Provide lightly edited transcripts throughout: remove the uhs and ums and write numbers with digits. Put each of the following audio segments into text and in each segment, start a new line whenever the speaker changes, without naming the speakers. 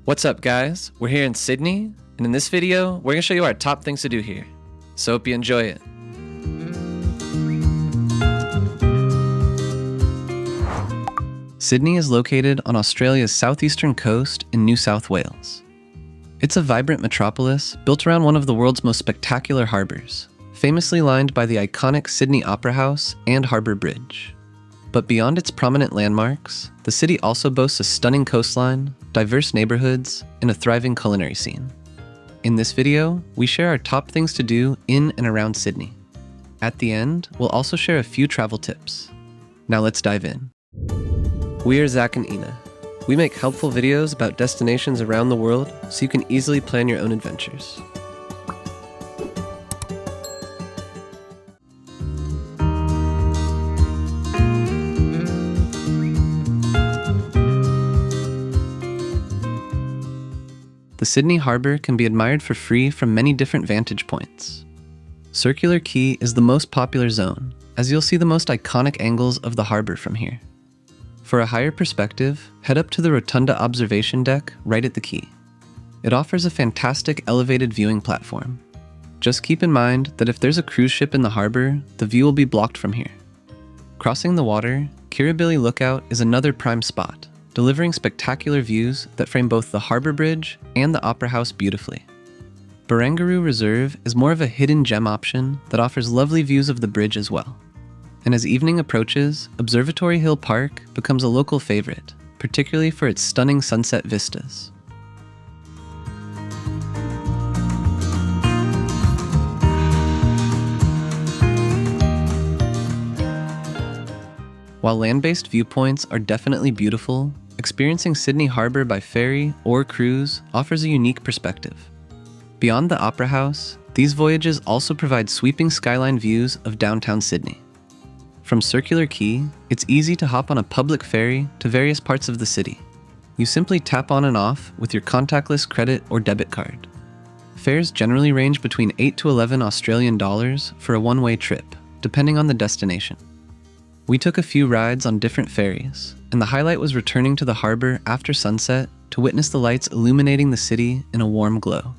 What's up, guys? We're here in Sydney, and in this video, we're going to show you our top things to do here. So hope you enjoy it. Sydney is located on Australia's southeastern coast in New South Wales. It's a vibrant metropolis built around one of the world's most spectacular harbours, famously lined by the iconic Sydney Opera House and Harbour Bridge. But beyond its prominent landmarks, the city also boasts a stunning coastline, diverse neighbourhoods, and a thriving culinary scene. In this video, we share our top things to do in and around Sydney. At the end, we'll also share a few travel tips. Now let's dive in. We are Zach and Ina. We make helpful videos about destinations around the world so you can easily plan your own adventures. The Sydney Harbour can be admired for free from many different vantage points. Circular Quay is the most popular zone, as you'll see the most iconic angles of the harbour from here. For a higher perspective, head up to the Rotunda observation deck right at the quay. It offers a fantastic elevated viewing platform. Just keep in mind that if there's a cruise ship in the harbour, the view will be blocked from here. Crossing the water, Kirribilli Lookout is another prime spot, delivering spectacular views that frame both the harbour bridge and the Opera House beautifully. Barangaroo Reserve is more of a hidden gem option that offers lovely views of the bridge as well. And as evening approaches, Observatory Hill Park becomes a local favorite, particularly for its stunning sunset vistas. While land-based viewpoints are definitely beautiful, experiencing Sydney Harbour by ferry or cruise offers a unique perspective. Beyond the Opera House, these voyages also provide sweeping skyline views of downtown Sydney. From Circular Quay, it's easy to hop on a public ferry to various parts of the city. You simply tap on and off with your contactless credit or debit card. Fares generally range between 8 to 11 Australian dollars for a one-way trip, depending on the destination. We took a few rides on different ferries, and the highlight was returning to the harbour after sunset to witness the lights illuminating the city in a warm glow.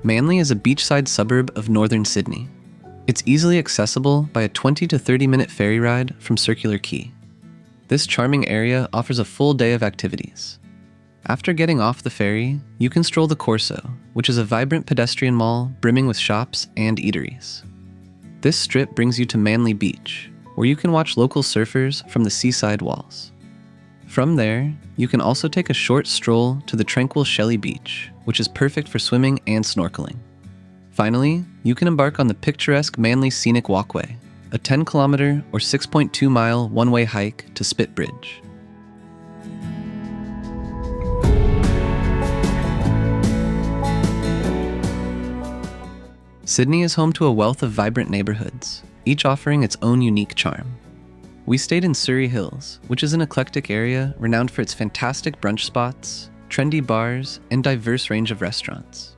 Manly is a beachside suburb of northern Sydney. It's easily accessible by a 20 to 30 minute ferry ride from Circular Quay. This charming area offers a full day of activities. After getting off the ferry, you can stroll the Corso, which is a vibrant pedestrian mall brimming with shops and eateries. This strip brings you to Manly Beach, where you can watch local surfers from the seaside walls. From there, you can also take a short stroll to the tranquil Shelley Beach, which is perfect for swimming and snorkeling. Finally, you can embark on the picturesque Manly Scenic Walkway, a 10-kilometer or 6.2-mile one-way hike to Spit Bridge. Sydney is home to a wealth of vibrant neighbourhoods, each offering its own unique charm. We stayed in Surrey Hills, which is an eclectic area renowned for its fantastic brunch spots, trendy bars, and diverse range of restaurants.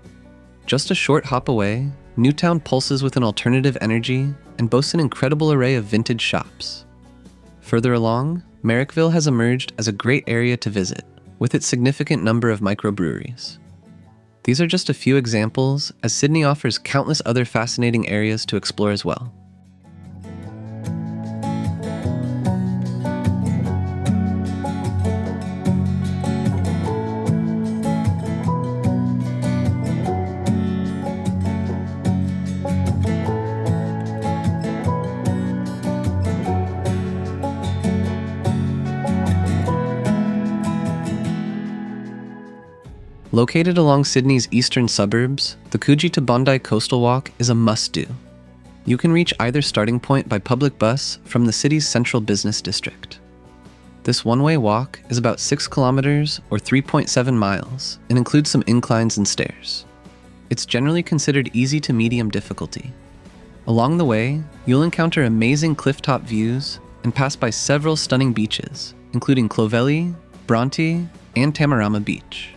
Just a short hop away, Newtown pulses with an alternative energy and boasts an incredible array of vintage shops. Further along, Marrickville has emerged as a great area to visit, with its significant number of microbreweries. These are just a few examples, as Sydney offers countless other fascinating areas to explore as well. Located along Sydney's eastern suburbs, the Coogee to Bondi coastal walk is a must-do. You can reach either starting point by public bus from the city's central business district. This one-way walk is about 6 kilometers or 3.7 miles and includes some inclines and stairs. It's generally considered easy to medium difficulty. Along the way, you'll encounter amazing clifftop views and pass by several stunning beaches, including Clovelly, Bronte, and Tamarama Beach.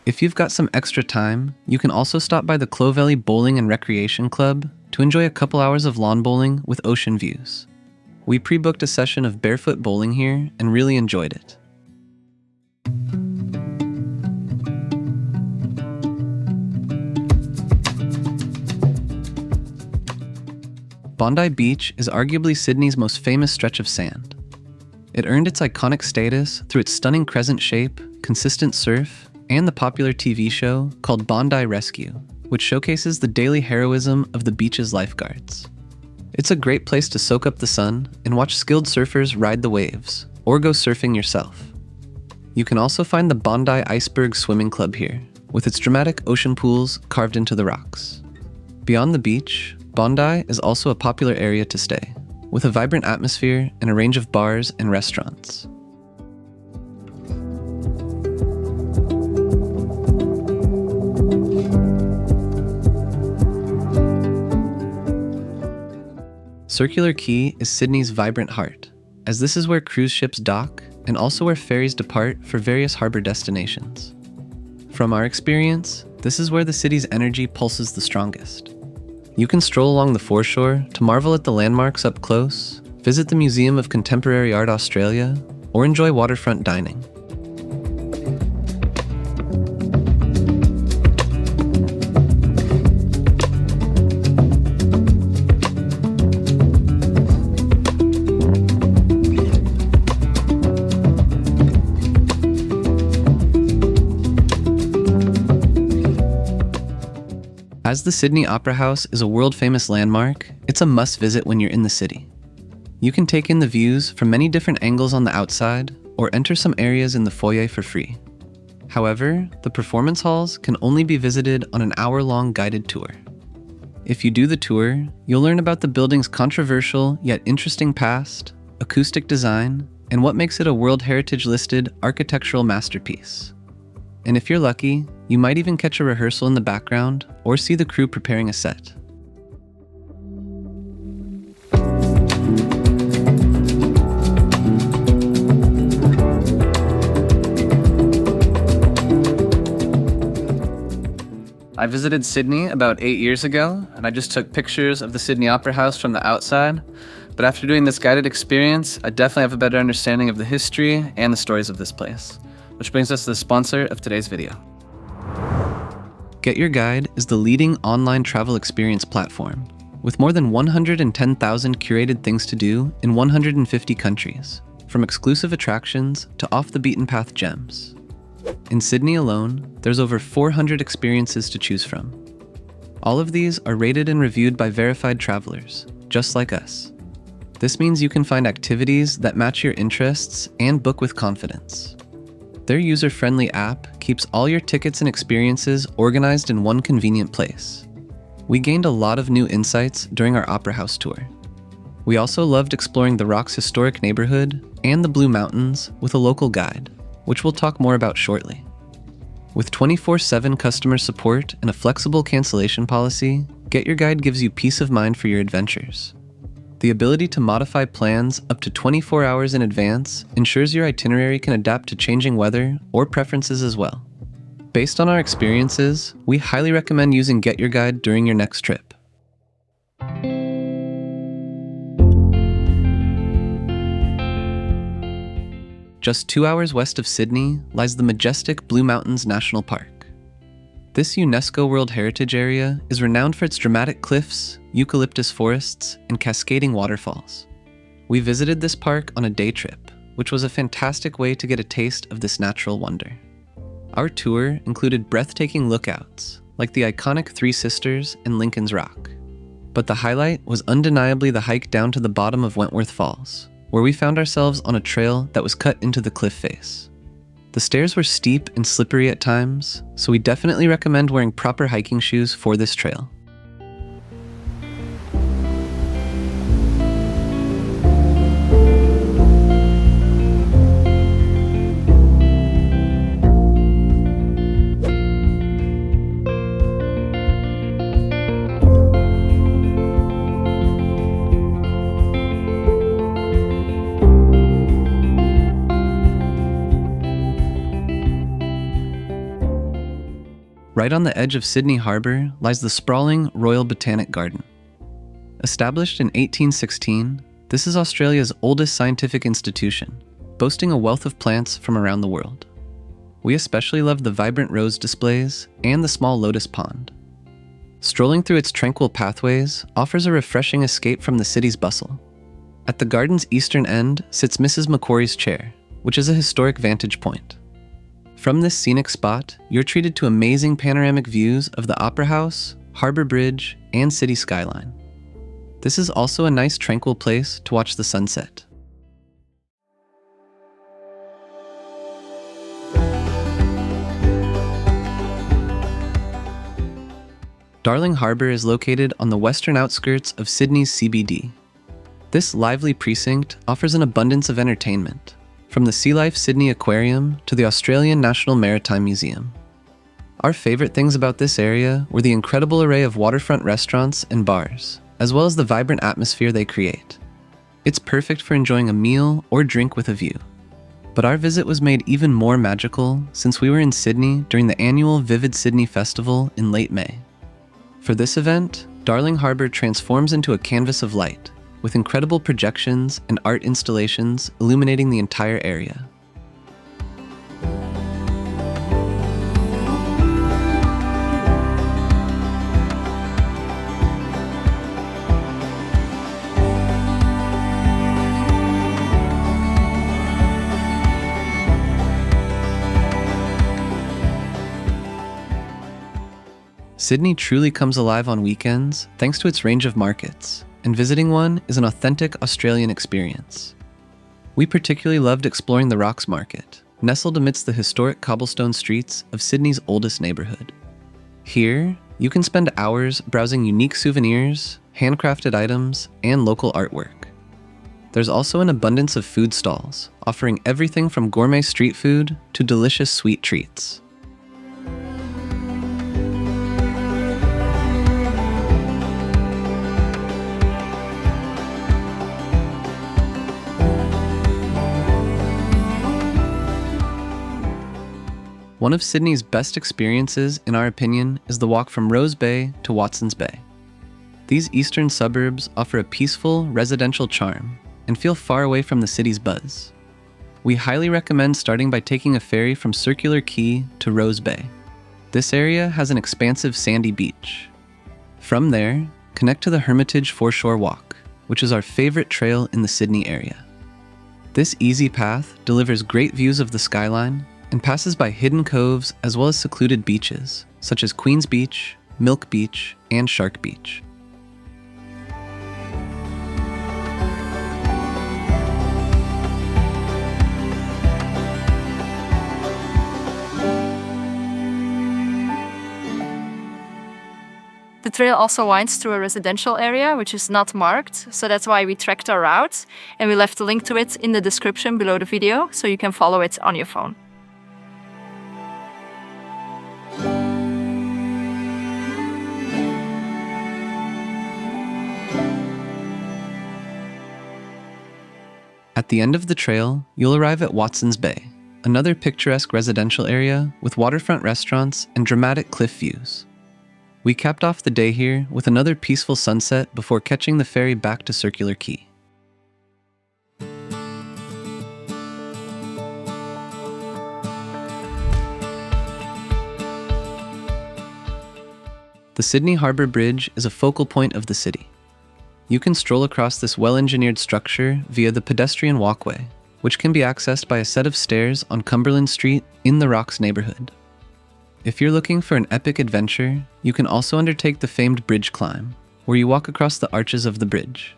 If you've got some extra time, you can also stop by the Clovelly Bowling and Recreation Club to enjoy a couple hours of lawn bowling with ocean views. We pre-booked a session of barefoot bowling here and really enjoyed it. Bondi Beach is arguably Sydney's most famous stretch of sand. It earned its iconic status through its stunning crescent shape, consistent surf, and the popular TV show called Bondi Rescue, which showcases the daily heroism of the beach's lifeguards. It's a great place to soak up the sun and watch skilled surfers ride the waves, or go surfing yourself. You can also find the Bondi Iceberg Swimming Club here, with its dramatic ocean pools carved into the rocks. Beyond the beach, Bondi is also a popular area to stay, with a vibrant atmosphere and a range of bars and restaurants. Circular Quay is Sydney's vibrant heart, as this is where cruise ships dock and also where ferries depart for various harbour destinations. From our experience, this is where the city's energy pulses the strongest. You can stroll along the foreshore to marvel at the landmarks up close, visit the Museum of Contemporary Art Australia, or enjoy waterfront dining. As the Sydney Opera House is a world-famous landmark, it's a must-visit when you're in the city. You can take in the views from many different angles on the outside, or enter some areas in the foyer for free. However, the performance halls can only be visited on an hour-long guided tour. If you do the tour, you'll learn about the building's controversial yet interesting past, acoustic design, and what makes it a World Heritage-listed architectural masterpiece. And if you're lucky, you might even catch a rehearsal in the background or see the crew preparing a set. I visited Sydney about 8 years ago, and I just took pictures of the Sydney Opera House from the outside. But after doing this guided experience, I definitely have a better understanding of the history and the stories of this place. Which brings us to the sponsor of today's video. Get Your Guide is the leading online travel experience platform, with more than 110,000 curated things to do in 150 countries, from exclusive attractions to off-the-beaten-path gems. In Sydney alone, there's over 400 experiences to choose from. All of these are rated and reviewed by verified travelers, just like us. This means you can find activities that match your interests and book with confidence. Their user-friendly app keeps all your tickets and experiences organized in one convenient place. We gained a lot of new insights during our Opera House tour. We also loved exploring the Rock's historic neighbourhood and the Blue Mountains with a local guide, which we'll talk more about shortly. With 24/7 customer support and a flexible cancellation policy, Get Your Guide gives you peace of mind for your adventures. The ability to modify plans up to 24 hours in advance ensures your itinerary can adapt to changing weather or preferences as well. Based on our experiences, we highly recommend using Get Your Guide during your next trip. Just 2 hours west of Sydney lies the majestic Blue Mountains National Park. This UNESCO World Heritage Area is renowned for its dramatic cliffs, eucalyptus forests, and cascading waterfalls. We visited this park on a day trip, which was a fantastic way to get a taste of this natural wonder. Our tour included breathtaking lookouts, like the iconic Three Sisters and Lincoln's Rock. But the highlight was undeniably the hike down to the bottom of Wentworth Falls, where we found ourselves on a trail that was cut into the cliff face. The stairs were steep and slippery at times, so we definitely recommend wearing proper hiking shoes for this trail. Right on the edge of Sydney Harbour lies the sprawling Royal Botanic Garden. Established in 1816, this is Australia's oldest scientific institution, boasting a wealth of plants from around the world. We especially love the vibrant rose displays and the small lotus pond. Strolling through its tranquil pathways offers a refreshing escape from the city's bustle. At the garden's eastern end sits Mrs. Macquarie's chair, which is a historic vantage point. From this scenic spot, you're treated to amazing panoramic views of the Opera House, Harbour Bridge, and city skyline. This is also a nice tranquil place to watch the sunset. Darling Harbour is located on the western outskirts of Sydney's CBD. This lively precinct offers an abundance of entertainment, from the Sea Life Sydney Aquarium to the Australian National Maritime Museum. Our favorite things about this area were the incredible array of waterfront restaurants and bars, as well as the vibrant atmosphere they create. It's perfect for enjoying a meal or drink with a view. But our visit was made even more magical since we were in Sydney during the annual Vivid Sydney Festival in late May. For this event, Darling Harbour transforms into a canvas of light, with incredible projections and art installations illuminating the entire area. Sydney truly comes alive on weekends thanks to its range of markets, and visiting one is an authentic Australian experience. We particularly loved exploring the Rocks Market, nestled amidst the historic cobblestone streets of Sydney's oldest neighbourhood. Here, you can spend hours browsing unique souvenirs, handcrafted items, and local artwork. There's also an abundance of food stalls, offering everything from gourmet street food to delicious sweet treats. One of Sydney's best experiences, in our opinion, is the walk from Rose Bay to Watsons Bay. These eastern suburbs offer a peaceful, residential charm and feel far away from the city's buzz. We highly recommend starting by taking a ferry from Circular Quay to Rose Bay. This area has an expansive sandy beach. From there, connect to the Hermitage Foreshore Walk, which is our favorite trail in the Sydney area. This easy path delivers great views of the skyline and passes by hidden coves as well as secluded beaches, such as Queen's Beach, Milk Beach, and Shark Beach.
The trail also winds through a residential area, which is not marked, so that's why we tracked our route, and we left a link to it in the description below the video, so you can follow it on your phone.
At the end of the trail, you'll arrive at Watsons Bay, another picturesque residential area with waterfront restaurants and dramatic cliff views. We capped off the day here with another peaceful sunset before catching the ferry back to Circular Quay. The Sydney Harbour Bridge is a focal point of the city. You can stroll across this well-engineered structure via the pedestrian walkway, which can be accessed by a set of stairs on Cumberland Street in the Rocks neighbourhood. If you're looking for an epic adventure, you can also undertake the famed bridge climb, where you walk across the arches of the bridge.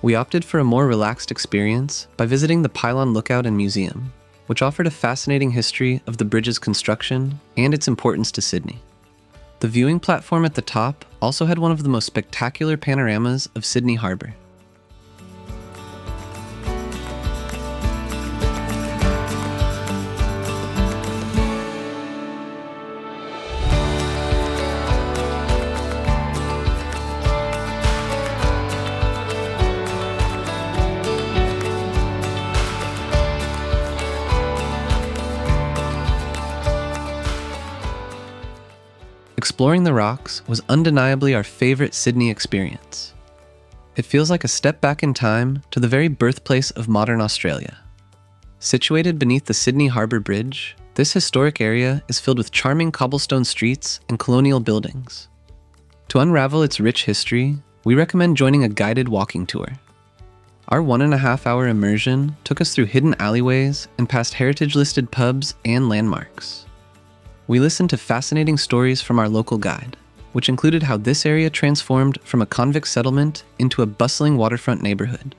We opted for a more relaxed experience by visiting the Pylon Lookout and Museum, which offered a fascinating history of the bridge's construction and its importance to Sydney. The viewing platform at the top also had one of the most spectacular panoramas of Sydney Harbour. exploring the rocks was undeniably our favorite Sydney experience. It feels like a step back in time to the very birthplace of modern Australia. Situated beneath the Sydney Harbour Bridge, this historic area is filled with charming cobblestone streets and colonial buildings. To unravel its rich history, we recommend joining a guided walking tour. Our 1.5-hour immersion took us through hidden alleyways and past heritage-listed pubs and landmarks. We listened to fascinating stories from our local guide, which included how this area transformed from a convict settlement into a bustling waterfront neighbourhood.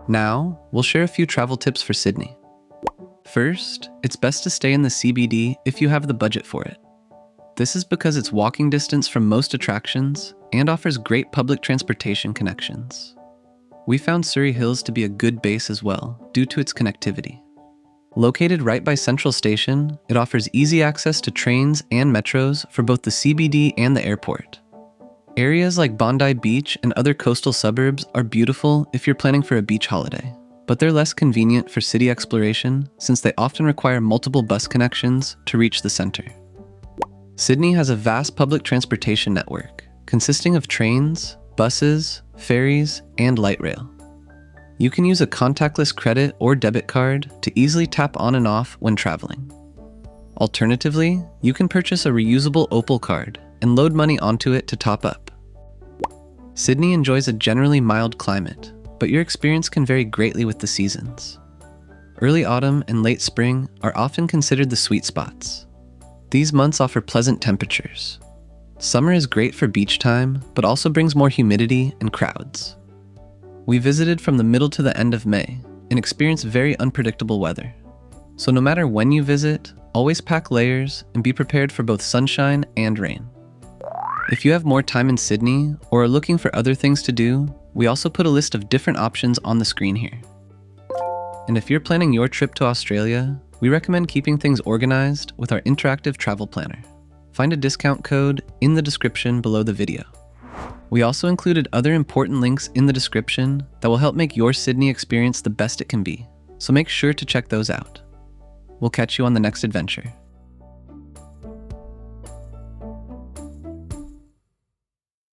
Now, we'll share a few travel tips for Sydney. First, it's best to stay in the CBD if you have the budget for it. This is because it's walking distance from most attractions and offers great public transportation connections. We found Surrey Hills to be a good base as well, due to its connectivity. Located right by Central Station, it offers easy access to trains and metros for both the CBD and the airport. Areas like Bondi Beach and other coastal suburbs are beautiful if you're planning for a beach holiday, but they're less convenient for city exploration since they often require multiple bus connections to reach the center. Sydney has a vast public transportation network consisting of trains, buses, ferries, and light rail. You can use a contactless credit or debit card to easily tap on and off when traveling. Alternatively, you can purchase a reusable Opal card and load money onto it to top up. Sydney enjoys a generally mild climate, but your experience can vary greatly with the seasons. Early autumn and late spring are often considered the sweet spots. These months offer pleasant temperatures. Summer is great for beach time, but also brings more humidity and crowds. We visited from the middle to the end of May and experienced very unpredictable weather. So no matter when you visit, always pack layers and be prepared for both sunshine and rain. If you have more time in Sydney or are looking for other things to do, we also put a list of different options on the screen here. And if you're planning your trip to Australia, we recommend keeping things organized with our interactive travel planner. Find a discount code in the description below the video. We also included other important links in the description that will help make your Sydney experience the best it can be, so make sure to check those out. We'll catch you on the next adventure.